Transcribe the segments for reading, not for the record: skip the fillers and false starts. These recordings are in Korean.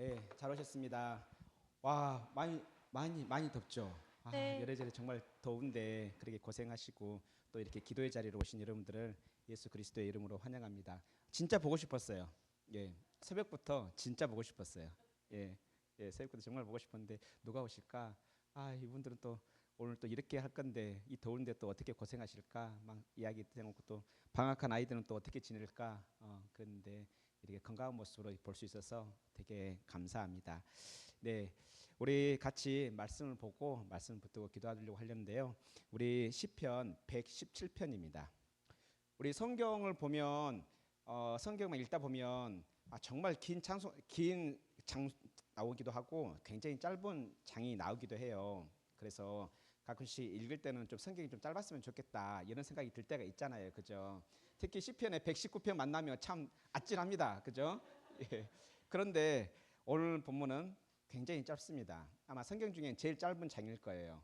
예, 잘 오셨습니다. 와, 많이 덥죠. 네, 이래저래 정말 더운데 그렇게 고생하시고 또 이렇게 기도의 자리로 오신 여러분들을 예수 그리스도의 이름으로 환영합니다. 진짜 보고 싶었어요. 예, 새벽부터 진짜 보고 싶었어요. 예, 새벽부터 정말 보고 싶었는데 누가 오실까? 이분들은 또 오늘 또 이렇게 할 건데 이 더운데 또 어떻게 고생하실까? 막 이야기 해놓고 또 방학한 아이들은 또 어떻게 지낼까? 그랬는데 이렇게 건강한 모습으로 볼 수 있어서 되게 감사합니다. 네, 우리 같이 말씀을 보고 말씀 붙들고 기도하려고 하려는데요. 우리 시편 117편입니다. 우리 성경을 보면 성경만 읽다 보면 정말 긴 장 나오기도 하고 굉장히 짧은 장이 나오기도 해요. 그래서 가끔씩 읽을 때는 좀 성경이 좀 짧았으면 좋겠다 이런 생각이 들 때가 있잖아요, 그죠? 특히 시편의 119편 만나면 참 아찔합니다, 그죠? 예. 그런데 오늘 본문은 굉장히 짧습니다. 아마 성경 중에 제일 짧은 장일 거예요.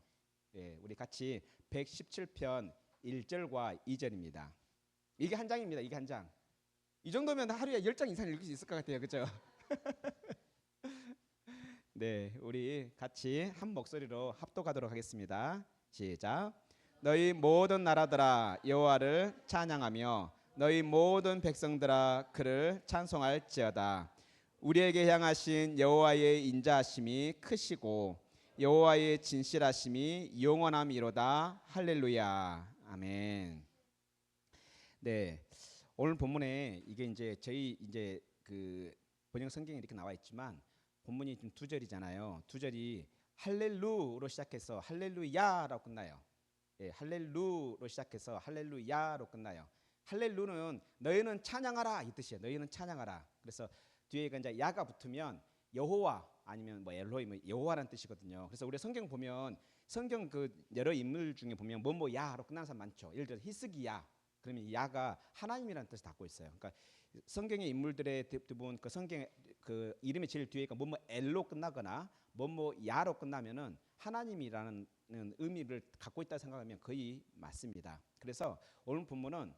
예, 우리 같이 117편 1절과 2절입니다. 이게 한 장입니다. 이게 한 장. 이 정도면 하루에 10장 이상 읽을 수 있을 것 같아요. 그죠? 네, 우리 같이 한 목소리로 합독하도록 하겠습니다. 시작. 너희 모든 나라들아 여호와를 찬양하며 너희 모든 백성들아 그를 찬송할지어다. 우리에게 향하신 여호와의 인자하심이 크시고 여호와의 진실하심이 영원함이로다. 할렐루야. 아멘. 네. 오늘 본문에 이게 이제 저희 이제 그 번역 성경에 이렇게 나와 있지만 본문이 지금 두 절이잖아요. 두 절이 할렐루로 시작해서 할렐루야라고 끝나요. 예, 할렐루로 시작해서 할렐루야로 끝나요. 할렐루는 너희는 찬양하라 이 뜻이에요. 너희는 찬양하라. 그래서 뒤에가 이제 야가 붙으면 여호와 아니면 뭐 엘로힘 여호와라는 뜻이거든요. 그래서 우리 성경 보면 성경 그 여러 인물 중에 보면 뭐뭐 야로 끝나는 사람 많죠. 예를 들어 히스기야. 그러면 이 야가 하나님이라는 뜻을 갖고 있어요. 그러니까 성경의 인물들의 대부분 그 성경의 그 이름의 제일 뒤에가 뭐뭐 엘로 끝나거나 뭐뭐 야로 끝나면은 하나님이라는 의미를 갖고 있다 생각하면 거의 맞습니다. 그래서 오늘 본문은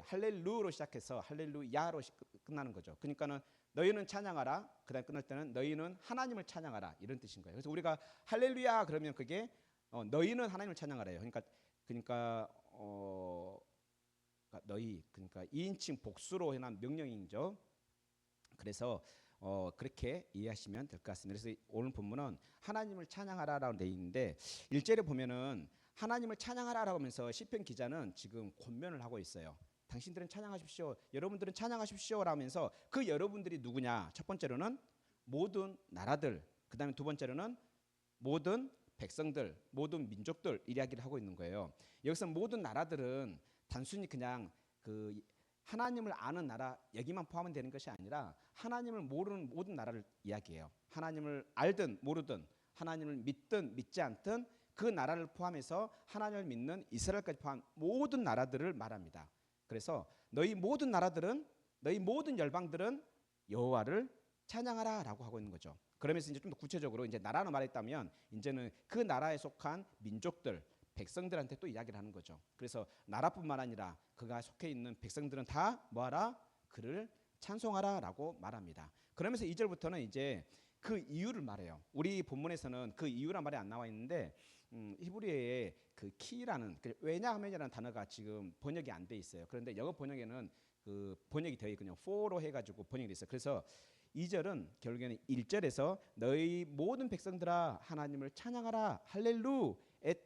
할렐루로 시작해서 할렐루야로 끝나는 거죠. 그러니까는 너희는 찬양하라. 그다음 끝날 때는 너희는 하나님을 찬양하라 이런 뜻인 거예요. 그래서 우리가 할렐루야 그러면 그게 너희는 하나님을 찬양하래요. 그러니까 너희 그러니까 2인칭 복수로 해놓은 명령이죠. 그래서 그렇게 이해하시면 될 것 같습니다. 그래서 오늘 본문은 하나님을 찬양하라라고 되어 있는데 1절에 보면은 하나님을 찬양하라라고 하면서 시편 기자는 지금 권면을 하고 있어요. 당신들은 찬양하십시오. 여러분들은 찬양하십시오 라면서 그 여러분들이 누구냐? 첫 번째로는 모든 나라들, 그다음에 두 번째로는 모든 백성들, 모든 민족들 이야기를 하고 있는 거예요. 여기서 모든 나라들은 단순히 그냥 그 하나님을 아는 나라 여기만 포함은 되는 것이 아니라 하나님을 모르는 모든 나라를 이야기해요. 하나님을 알든 모르든 하나님을 믿든 믿지 않든 그 나라를 포함해서 하나님을 믿는 이스라엘까지 포함 모든 나라들을 말합니다. 그래서 너희 모든 나라들은 너희 모든 열방들은 여호와를 찬양하라라고 하고 있는 거죠. 그러면서 이제 좀 더 구체적으로 이제 나라로 말했다면 이제는 그 나라에 속한 민족들 백성들한테 또 이야기를 하는 거죠. 그래서 나라뿐만 아니라 그가 속해 있는 백성들은 다 뭐하라? 그를 찬송하라라고 말합니다. 그러면서 2절부터는 이제 그 이유를 말해요. 우리 본문에서는 그 이유란 말이 안 나와 있는데 히브리어의 그 키라는 왜냐하면이라는 단어가 지금 번역이 안 돼 있어요. 그런데 영어 번역에는 그 번역이 되어 있거든요. for로 해가지고 번역이 돼 있어요. 그래서 2절은 결국에는 1절에서 너희 모든 백성들아 하나님을 찬양하라 할렐루 엣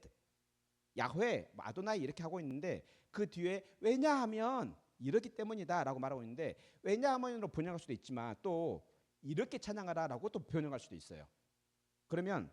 야훼 아도나이 이렇게 하고 있는데 그 뒤에 왜냐하면 이렇기 때문이다라고 말하고 있는데 왜냐하면으로 번역할 수도 있지만 또 이렇게 찬양하라라고 또 번역할 수도 있어요. 그러면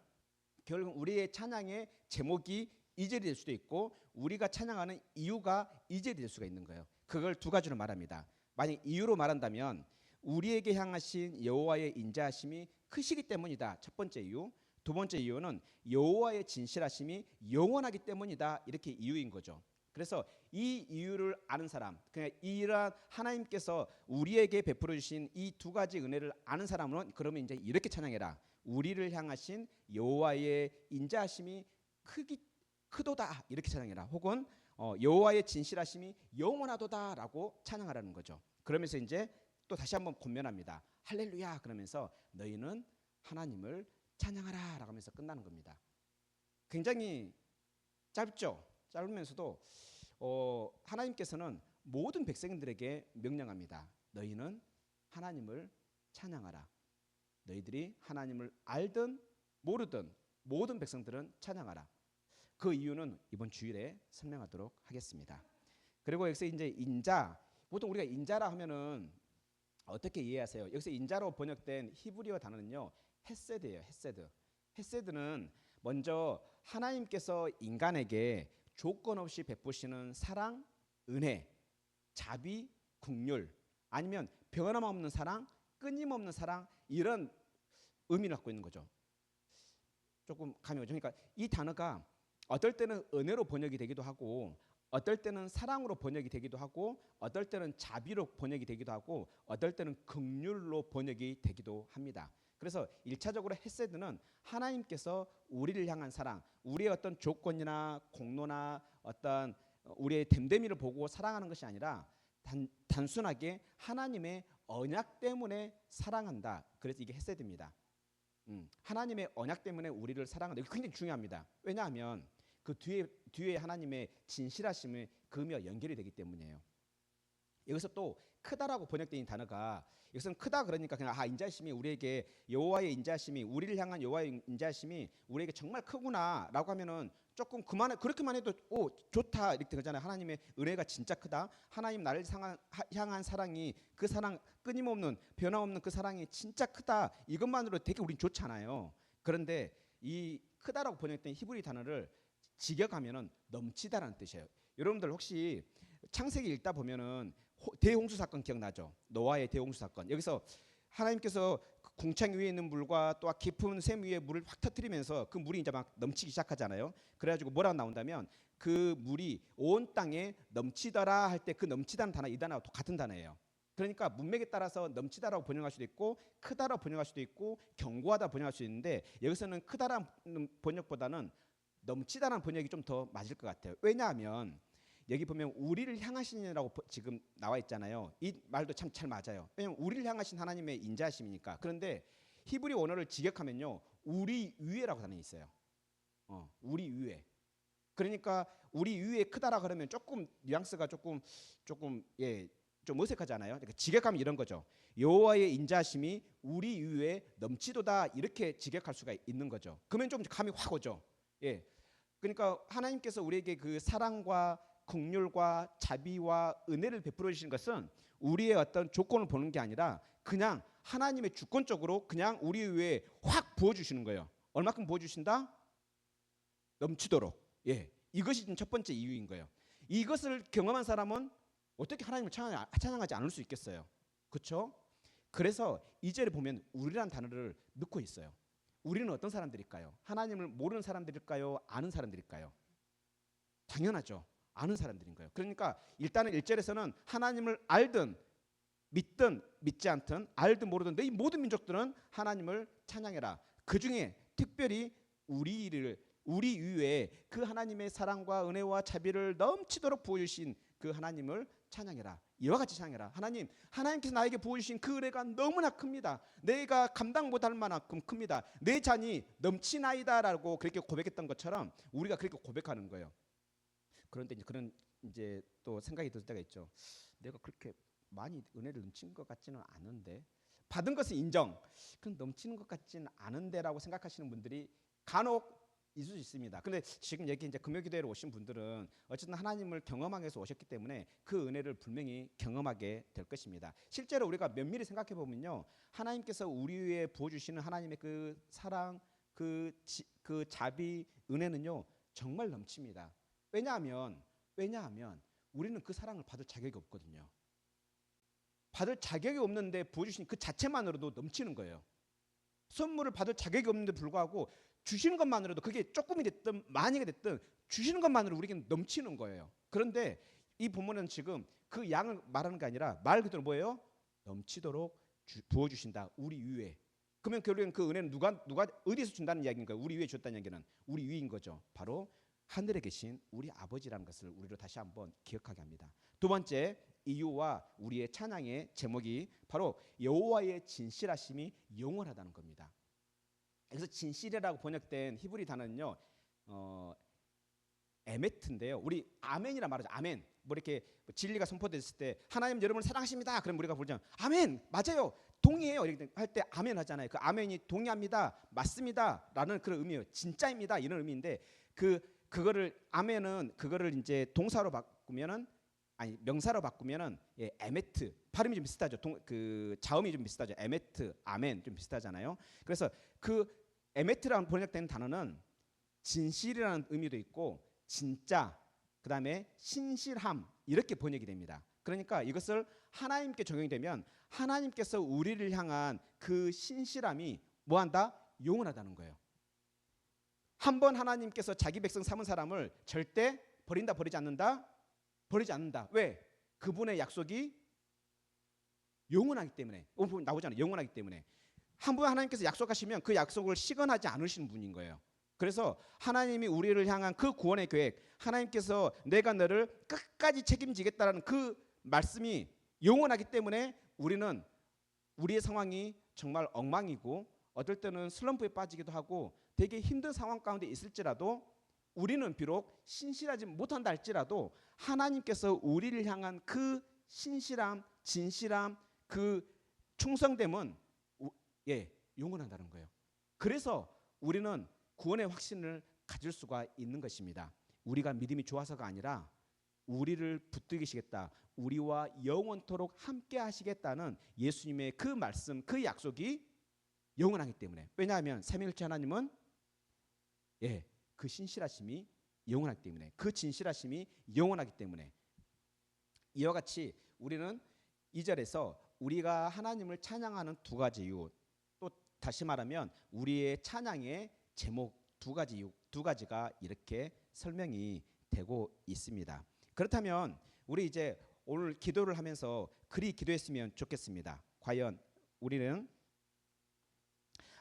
결국 우리의 찬양의 제목이 2절이 될 수도 있고 우리가 찬양하는 이유가 2절이 될 수가 있는 거예요. 그걸 두 가지로 말합니다. 만약 이유로 말한다면 우리에게 향하신 여호와의 인자하심이 크시기 때문이다. 첫 번째 이유. 두 번째 이유는 여호와의 진실하심이 영원하기 때문이다. 이렇게 이유인 거죠. 그래서 이 이유를 아는 사람, 그냥 이러한 하나님께서 우리에게 베풀어 주신 이 두 가지 은혜를 아는 사람은 그러면 이제 이렇게 찬양해라. 우리를 향하신 여호와의 인자하심이 크도다 이렇게 찬양해라. 혹은 여호와의 진실하심이 영원하도다라고 찬양하라는 거죠. 그러면서 이제 또 다시 한번 권면합니다. 할렐루야 그러면서 너희는 하나님을 찬양하라라고 하면서 끝나는 겁니다. 굉장히 짧죠. 짧으면서도 하나님께서는 모든 백성들에게 명령합니다. 너희는 하나님을 찬양하라. 너희들이 하나님을 알든 모르든 모든 백성들은 찬양하라. 그 이유는 이번 주일에 설명하도록 하겠습니다. 그리고 여기서 이제 인자, 보통 우리가 인자라 하면은 어떻게 이해하세요? 여기서 인자로 번역된 히브리어 단어는요, 헤세드예요. 헤세드. 헤세드는 먼저 하나님께서 인간에게 조건 없이 베푸시는 사랑, 은혜, 자비, 긍휼, 아니면 변함없는 사랑, 끊임없는 사랑, 이런 의미를 갖고 있는 거죠. 조금 감이 오죠. 그러니까 이 단어가 어떨 때는 은혜로 번역이 되기도 하고, 어떨 때는 사랑으로 번역이 되기도 하고, 어떨 때는 자비로 번역이 되기도 하고, 어떨 때는 긍휼로 번역이 되기도 합니다. 그래서 1차적으로 헤세드는 하나님께서 우리를 향한 사랑, 우리의 어떤 조건이나 공로나 어떤 우리의 됨됨이를 보고 사랑하는 것이 아니라 단순하게 하나님의 언약 때문에 사랑한다. 그래서 이게 헤세드입니다. 하나님의 언약 때문에 우리를 사랑한다. 이게 굉장히 중요합니다. 왜냐하면 그 뒤에 하나님의 진실하심의 금이와 연결이 되기 때문이에요. 여기서 또 크다라고 번역된 단어가, 여기서는 크다 그러니까 그냥 인자심이 우리에게, 여호와의 인자심이, 우리를 향한 여호와의 인자심이 우리에게 정말 크구나라고 하면은 조금 그렇게만 해도 좋다 이렇게 되잖아요. 하나님의 은혜가 진짜 크다. 하나님 나를 향한 사랑이, 그 사랑 끊임없는 변함없는 그 사랑이 진짜 크다. 이것만으로 되게 우린 좋잖아요. 그런데 이 크다라고 번역된 히브리 단어를 직역하면은 넘치다라는 뜻이에요. 여러분들 혹시 창세기 읽다 보면은 대홍수 사건 기억나죠? 노아의 대홍수 사건. 여기서 하나님께서 궁창 위에 있는 물과 또 깊은 샘 위에 물을 확 터뜨리면서 그 물이 이제 막 넘치기 시작하잖아요. 그래가지고 뭐라고 나온다면 그 물이 온 땅에 넘치더라 할 때 그 넘치다는 단어, 이 단어와 같은 단어예요. 그러니까 문맥에 따라서 넘치다라고 번역할 수도 있고 크다라고 번역할 수도 있고 견고하다 번역할 수도 있는데, 여기서는 크다라는 번역보다는 넘치다라는 번역이 좀 더 맞을 것 같아요. 왜냐하면 여기 보면 우리를 향하시니라고 지금 나와 있잖아요. 이 말도 참 잘 맞아요. 왜냐하면 우리를 향하신 하나님의 인자심이니까. 그런데 히브리 원어를 직역하면요, 우리 위에라고 단어 있어요. 우리 위에. 그러니까 우리 위에 크다라 그러면 조금 뉘앙스가 조금 좀 어색하잖아요. 그러니까 직역하면 이런 거죠. 여호와의 인자심이 우리 위에 넘치도다, 이렇게 직역할 수가 있는 거죠. 그러면 좀 감이 확 오죠. 예. 그러니까 하나님께서 우리에게 그 사랑과 긍휼과 자비와 은혜를 베풀어 주시는 것은 우리의 어떤 조건을 보는 게 아니라 그냥 하나님의 주권적으로 그냥 우리 위에 확 부어 주시는 거예요. 얼마큼 부어 주신다? 넘치도록. 예. 이것이 첫 번째 이유인 거예요. 이것을 경험한 사람은 어떻게 하나님을 찬양하지 않을 수 있겠어요? 그렇죠? 그래서 2절에 보면 우리란 단어를 넣고 있어요. 우리는 어떤 사람들일까요? 하나님을 모르는 사람들일까요? 아는 사람들일까요? 당연하죠. 아는 사람들인 거예요. 그러니까 일단은 1절에서는 하나님을 알든 믿든 믿지 않든, 알든 모르든 이 모든 민족들은 하나님을 찬양해라. 그 중에 특별히 우리 위에 그 하나님의 사랑과 은혜와 자비를 넘치도록 부어주신 그 하나님을 찬양해라. 이와 같이 찬양해라. 하나님께서 나에게 부어주신 그 은혜가 너무나 큽니다. 내가 감당 못할 만큼 큽니다. 내 잔이 넘치나이다라고 그렇게 고백했던 것처럼 우리가 그렇게 고백하는 거예요. 그런데 이제 또 생각이 들 때가 있죠. 내가 그렇게 많이 은혜를 넘친 것 같지는 않은데, 받은 것은 인정, 그건 넘치는 것 같지는 않은데라고 생각하시는 분들이 간혹 있을 수 있습니다. 근데 지금 여기 이제 금요기도회로 오신 분들은 어쨌든 하나님을 경험하기 위해서 오셨기 때문에 그 은혜를 분명히 경험하게 될 것입니다. 실제로 우리가 면밀히 생각해 보면요, 하나님께서 우리 위에 부어주시는 하나님의 그 사랑, 그 자비, 은혜는요 정말 넘칩니다. 왜냐하면 우리는 그 사랑을 받을 자격이 없거든요. 받을 자격이 없는데 부어주신 그 자체만으로도 넘치는 거예요. 선물을 받을 자격이 없는데 불구하고 주시는 것만으로도, 그게 조금이 됐든 많이가 됐든 주시는 것만으로 우리에게는 넘치는 거예요. 그런데 이 본문은 지금 그 양을 말하는 게 아니라 말 그대로 뭐예요? 넘치도록 부어주신다, 우리 위에. 그러면 결국엔 그 은혜는 누가 어디서 준다는 이야기인 거예요? 우리 위에 줬다는 이야기는 우리 위인 거죠. 바로 하늘에 계신 우리 아버지라는 것을 우리로 다시 한번 기억하게 합니다. 두 번째, 이유와 우리의 찬양의 제목이 바로 여호와의 진실하심이 영원하다는 겁니다. 그래서 진실이라고 번역된 히브리 단어는요, 에메트인데요. 우리 아멘이라 말하죠. 아멘. 뭐 이렇게 진리가 선포됐을 때 하나님 여러분을 사랑하십니다. 그럼 우리가 부르잖아요. 아멘. 맞아요. 동의해요. 이렇게 할 때 아멘 하잖아요. 그 아멘이 동의합니다. 맞습니다라는 그런 의미예요. 진짜입니다. 이런 의미인데 그거를 아멘은 그거를 이제 동사로 바꾸면은 아니 명사로 바꾸면은 예, 에메트 발음이 좀 비슷하죠. 그 자음이 좀 비슷하죠. 에메트, 아멘 좀 비슷하잖아요. 그래서 그 에메트라는 번역되는 단어는 진실이라는 의미도 있고 진짜, 그다음에 신실함 이렇게 번역이 됩니다. 그러니까 이것을 하나님께 적용이 되면 하나님께서 우리를 향한 그 신실함이 뭐한다? 영원하다는 거예요. 한번 하나님께서 자기 백성 삼은 사람을 절대 버린다, 버리지 않는다? 버리지 않는다. 왜? 그분의 약속이 영원하기 때문에. 오늘 나오잖아요. 영원하기 때문에. 한 번 하나님께서 약속하시면 그 약속을 시건하지 않으시는 분인 거예요. 그래서 하나님이 우리를 향한 그 구원의 계획, 하나님께서 내가 너를 끝까지 책임지겠다라는 그 말씀이 영원하기 때문에 우리는 우리의 상황이 정말 엉망이고 어떨 때는 슬럼프에 빠지기도 하고 되게 힘든 상황 가운데 있을지라도 우리는 비록 신실하지 못한다 할지라도 하나님께서 우리를 향한 그 신실함, 진실함, 그 충성됨은 영원하다는 거예요. 그래서 우리는 구원의 확신을 가질 수가 있는 것입니다. 우리가 믿음이 좋아서가 아니라 우리를 붙들기시겠다, 우리와 영원토록 함께 하시겠다는 예수님의 그 말씀, 그 약속이 영원하기 때문에. 왜냐하면 삼위일체 하나님은 그 신실하심이 영원하기 때문에, 그 진실하심이 영원하기 때문에. 이와 같이 우리는 2절에서 우리가 하나님을 찬양하는 두 가지 이유, 또 다시 말하면 우리의 찬양의 제목 두 가지가 이렇게 설명이 되고 있습니다. 그렇다면 우리 이제 오늘 기도를 하면서 그리 기도했으면 좋겠습니다. 과연 우리는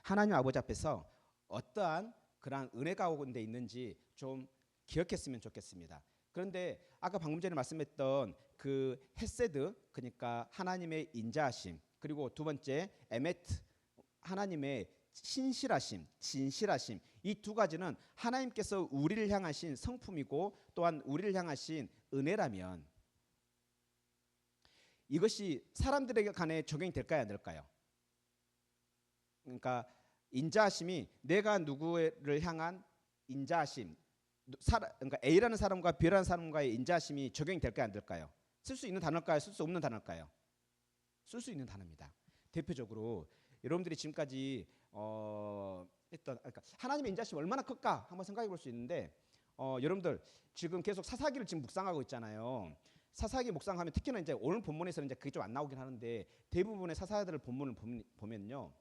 하나님 아버지 앞에서 어떠한 그러한 은혜 가운데 있는지 좀 기억했으면 좋겠습니다. 그런데 아까 방금 전에 말씀했던 그 헤세드, 그러니까 하나님의 인자하심, 그리고 두 번째 에메트, 하나님의 신실하심, 진실하심, 이 두 가지는 하나님께서 우리를 향하신 성품이고 또한 우리를 향하신 은혜라면 이것이 사람들에게 간에 적용이 될까요, 안 될까요? 그러니까 인자하심이 내가 누구를 향한 인자하심, 그러니까 A라는 사람과 B라는 사람과의 인자하심이 적용이 될까요, 안 될까요? 쓸 수 있는 단어일까요, 쓸 수 없는 단어일까요? 쓸 수 있는 단어입니다. 대표적으로 여러분들이 지금까지 그러니까 하나님의 인자심이 얼마나 클까 한번 생각해 볼 수 있는데 여러분들 지금 계속 사사기를 지금 묵상하고 있잖아요. 사사기 묵상하면 특히나 이제 오늘 본문에서는 이제 그게 좀 안 나오긴 하는데 대부분의 사사들의 본문을 보면요,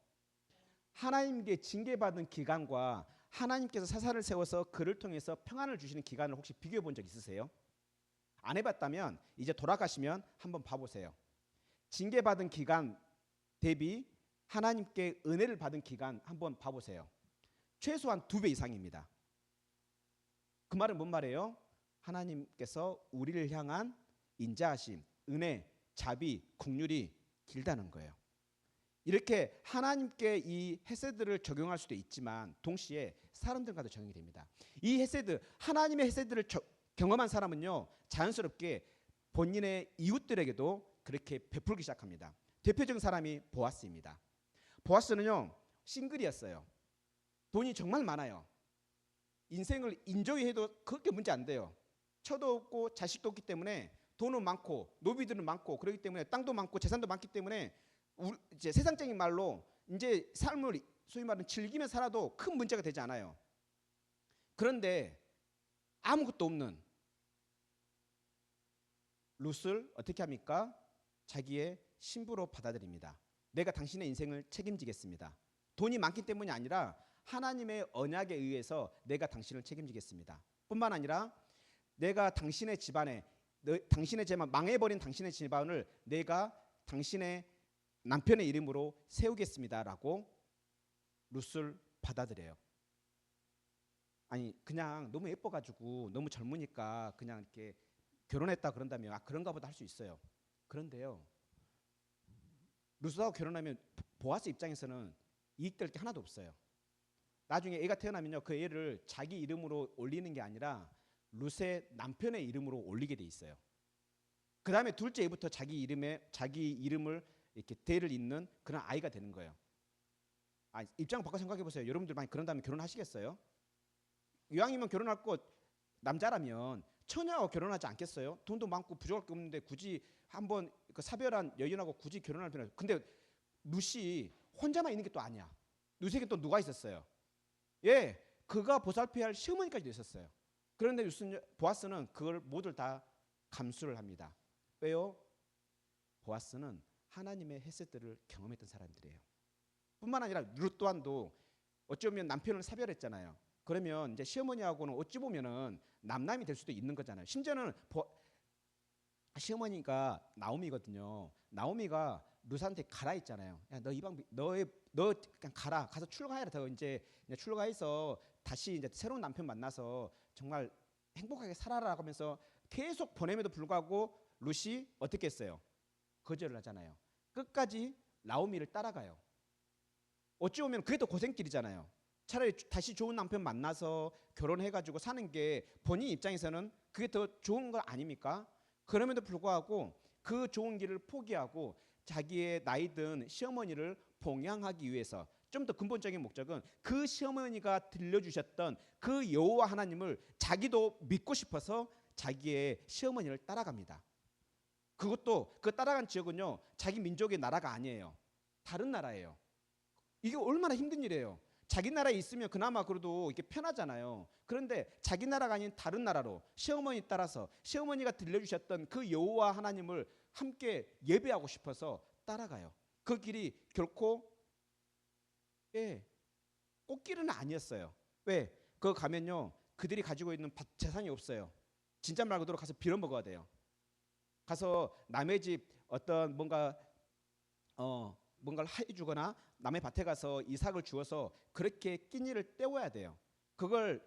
하나님께 징계받은 기간과 하나님께서 사사를 세워서 그를 통해서 평안을 주시는 기간을 혹시 비교해 본 적 있으세요? 안 해봤다면 이제 돌아가시면 한번 봐보세요. 징계받은 기간 대비 하나님께 은혜를 받은 기간 한번 봐보세요. 최소한 2배 이상입니다. 그 말은 뭔 말이에요? 하나님께서 우리를 향한 인자하심, 은혜, 자비, 긍휼이 길다는 거예요. 이렇게 하나님께 이 헤세드를 적용할 수도 있지만 동시에 사람들과도 적용이 됩니다. 이 헤세드, 하나님의 헤세드를 경험한 사람은요, 자연스럽게 본인의 이웃들에게도 그렇게 베풀기 시작합니다. 대표적인 사람이 보아스입니다. 보아스는요, 싱글이었어요. 돈이 정말 많아요. 인생을 인조이해도 그렇게 문제 안 돼요. 처도 없고 자식도 없기 때문에 돈은 많고 노비들은 많고 그렇기 때문에 땅도 많고 재산도 많기 때문에 이제 세상적인 말로 이제 삶을 소위 말하는 즐기며 살아도 큰 문제가 되지 않아요. 그런데 아무것도 없는 룻을 어떻게 합니까? 자기의 신부로 받아들입니다. 내가 당신의 인생을 책임지겠습니다. 돈이 많기 때문이 아니라 하나님의 언약에 의해서 내가 당신을 책임지겠습니다. 뿐만 아니라 내가 당신의 집안에 당신의 집안 망해버린 당신의 집안을 내가 당신의 남편의 이름으로 세우겠습니다라고 룻을 받아들여요. 아니 그냥 너무 예뻐가지고 너무 젊으니까 그냥 이렇게 결혼했다 그런다면 그런가 보다 할 수 있어요. 그런데요, 룻하고 결혼하면 보아스 입장에서는 이익될 게 하나도 없어요. 나중에 애가 태어나면요, 그 애를 자기 이름으로 올리는 게 아니라 룻의 남편의 이름으로 올리게 돼 있어요. 그 다음에 둘째 애부터 자기 이름을 이렇게 대를 잇는 그런 아이가 되는 거예요. 입장 바꿔 생각해 보세요. 여러분들 만약 그런다면 결혼하시겠어요? 이왕이면 결혼할 것 남자라면 처녀하고 결혼하지 않겠어요? 돈도 많고 부족할 게 없는데 굳이 한번 그 사별한 여인하고 굳이 결혼할 필요는. 근데 룻이 혼자만 있는 게 또 아니야. 룻에게 또 누가 있었어요? 예, 그가 보살펴야 할 시어머니까지도 있었어요. 그런데 보아스는 그걸 모두 다 감수를 합니다. 왜요? 보아스는 하나님의 헤세드를 경험했던 사람들이에요. 뿐만 아니라 룻 또한도 어찌 보면 남편을 사별했잖아요. 그러면 이제 시어머니하고는 어찌 보면은 남남이 될 수도 있는 거잖아요. 심지어는 시어머니가 나오미거든요. 나오미가 룻한테 가라 했잖아요. 야, 너 그냥 가서 출가해라. 더 이제 출가해서 다시 이제 새로운 남편 만나서 정말 행복하게 살아라고 하면서 계속 보냄에도 불구하고 룻이 어떻게 했어요? 거절을 하잖아요. 끝까지 나오미를 따라가요. 어찌 보면 그게 더 고생길이잖아요. 차라리 다시 좋은 남편 만나서 결혼해가지고 사는 게 본인 입장에서는 그게 더 좋은 거 아닙니까? 그럼에도 불구하고 그 좋은 길을 포기하고 자기의 나이든 시어머니를 봉양하기 위해서 좀 더 근본적인 목적은 그 시어머니가 들려주셨던 그 여호와 하나님을 자기도 믿고 싶어서 자기의 시어머니를 따라갑니다. 그것도 그 따라간 지역은요, 자기 민족의 나라가 아니에요. 다른 나라예요. 이게 얼마나 힘든 일이에요. 자기 나라에 있으면 그나마 그래도 이렇게 편하잖아요. 그런데 자기 나라가 아닌 다른 나라로 시어머니 따라서 시어머니가 들려주셨던 그 여호와 하나님을 함께 예배하고 싶어서 따라가요. 그 길이 결코 꽃길은 아니었어요. 왜? 그거 가면요, 그들이 가지고 있는 재산이 없어요. 진짜 말 그대로 가서 빌어먹어야 돼요. 가서 남의 집 어떤 뭔가를 해주거나 남의 밭에 가서 이삭을 주어서 그렇게 끼니를 때워야 돼요. 그걸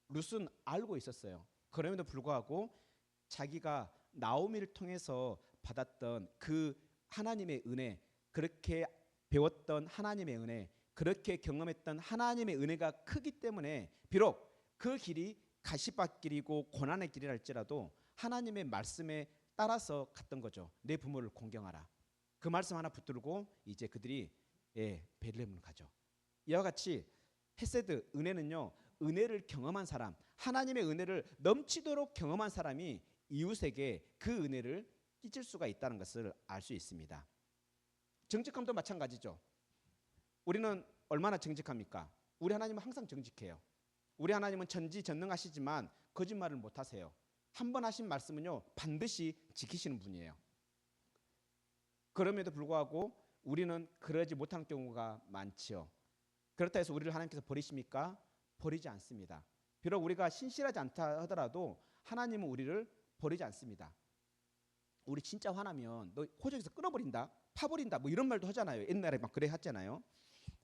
룻은 알고 있었어요. 그럼에도 불구하고 자기가 나오미를 통해서 받았던 그 하나님의 은혜, 그렇게 배웠던 하나님의 은혜, 그렇게 경험했던 하나님의 은혜가 크기 때문에 비록 그 길이 가시밭길이고 고난의 길이라 할지라도 하나님의 말씀에 따라서 갔던 거죠. 내 부모를 공경하라. 그 말씀 하나 붙들고 이제 그들이 베들레헴을 가죠. 이와 같이 헤세드, 은혜는요, 은혜를 경험한 사람, 하나님의 은혜를 넘치도록 경험한 사람이 이웃에게 그 은혜를 끼칠 수가 있다는 것을 알 수 있습니다. 정직함도 마찬가지죠. 우리는 얼마나 정직합니까? 우리 하나님은 항상 정직해요. 우리 하나님은 전지전능하시지만 거짓말을 못 하세요. 한 번 하신 말씀은요, 반드시 지키시는 분이에요. 그럼에도 불구하고 우리는 그러지 못하는 경우가 많지요. 그렇다 해서 우리를 하나님께서 버리십니까? 버리지 않습니다. 비록 우리가 신실하지 않다 하더라도 하나님은 우리를 버리지 않습니다. 우리 진짜 화나면 너 호적에서 끊어버린다, 파버린다, 뭐 이런 말도 하잖아요. 옛날에 막 그래 했잖아요.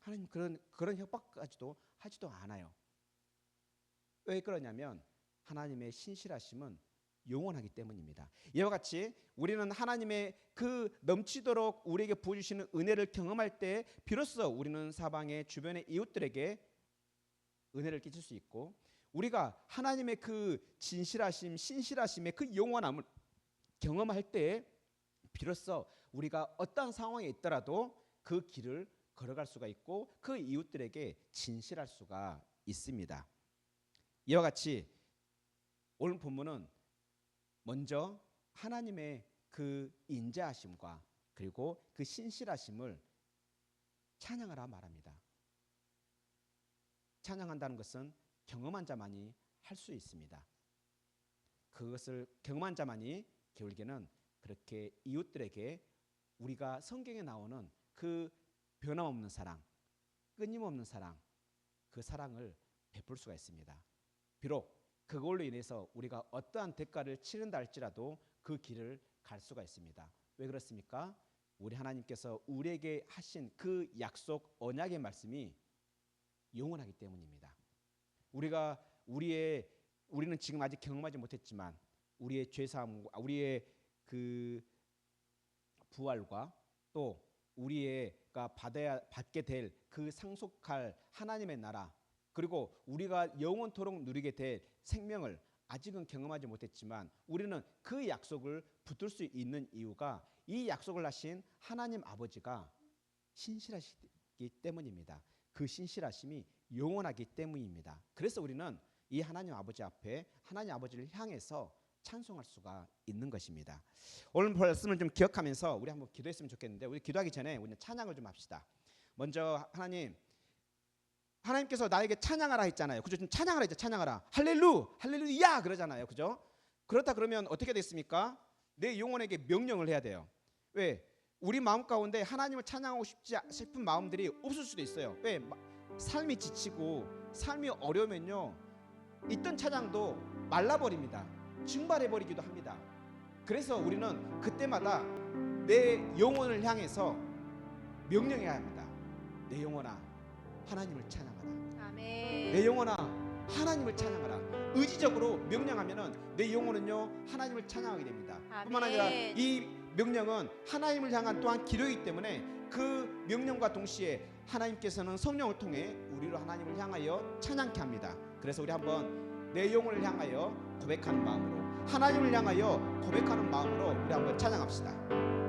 하나님 그런 협박까지도 하지도 않아요. 왜 그러냐면 하나님의 신실하심은 영원하기 때문입니다. 이와 같이 우리는 하나님의 그 넘치도록 우리에게 부어주시는 은혜를 경험할 때 비로소 우리는 사방의 주변의 이웃들에게 은혜를 끼칠 수 있고, 우리가 하나님의 그 진실하심, 신실하심의 그 영원함을 경험할 때 비로소 우리가 어떠한 상황에 있더라도 그 길을 걸어갈 수가 있고 그 이웃들에게 진실할 수가 있습니다. 이와 같이 오늘 본문은 먼저 하나님의 그 인자하심과 그리고 그 신실하심을 찬양하라 말합니다. 찬양한다는 것은 경험한 자만이 할 수 있습니다. 그것을 경험한 자만이 결국에는 그렇게 이웃들에게 우리가 성경에 나오는 그 변함없는 사랑, 끊임없는 사랑, 그 사랑을 베풀 수가 있습니다. 비록 그걸로 인해서 우리가 어떠한 대가를 치른다 할지라도 그 길을 갈 수가 있습니다. 왜 그렇습니까? 우리 하나님께서 우리에게 하신 그 약속 언약의 말씀이 영원하기 때문입니다. 우리는 지금 아직 경험하지 못했지만 우리의 죄사함, 우리의 그 부활과 또 우리가 받게 될 그 상속할 하나님의 나라, 그리고 우리가 영원토록 누리게 될 생명을 아직은 경험하지 못했지만 우리는 그 약속을 붙들 수 있는 이유가 이 약속을 하신 하나님 아버지가 신실하시기 때문입니다. 그 신실하심이 영원하기 때문입니다. 그래서 우리는 이 하나님 아버지 앞에 하나님 아버지를 향해서 찬송할 수가 있는 것입니다. 오늘 말씀을 좀 기억하면서 우리 한번 기도했으면 좋겠는데, 우리 기도하기 전에 우리는 찬양을 좀 합시다. 먼저 하나님께서 나에게 찬양하라 했잖아요. 그죠? 좀 찬양하라 했죠. 찬양하라. 할렐루야 그러잖아요. 그죠? 그렇다 그러면 어떻게 됐습니까? 내 영혼에게 명령을 해야 돼요. 왜? 우리 마음 가운데 하나님을 찬양하고 싶은 마음들이 없을 수도 있어요. 왜? 삶이 지치고 삶이 어려우면요, 있던 찬양도 말라버립니다. 증발해버리기도 합니다. 그래서 우리는 그때마다 내 영혼을 향해서 명령해야 합니다. 내 영혼아, 하나님을 찬양하라. 아멘. 내 영혼아, 하나님을 찬양하라. 의지적으로 명령하면은 내 영혼은요, 하나님을 찬양하게 됩니다. 아멘. 뿐만 아니라 이 명령은 하나님을 향한 또한 기도이기 때문에 그 명령과 동시에 하나님께서는 성령을 통해 우리로 하나님을 향하여 찬양케 합니다. 그래서 우리 한번 내 영혼을 향하여 고백하는 마음으로, 하나님을 향하여 고백하는 마음으로 우리 한번 찬양합시다.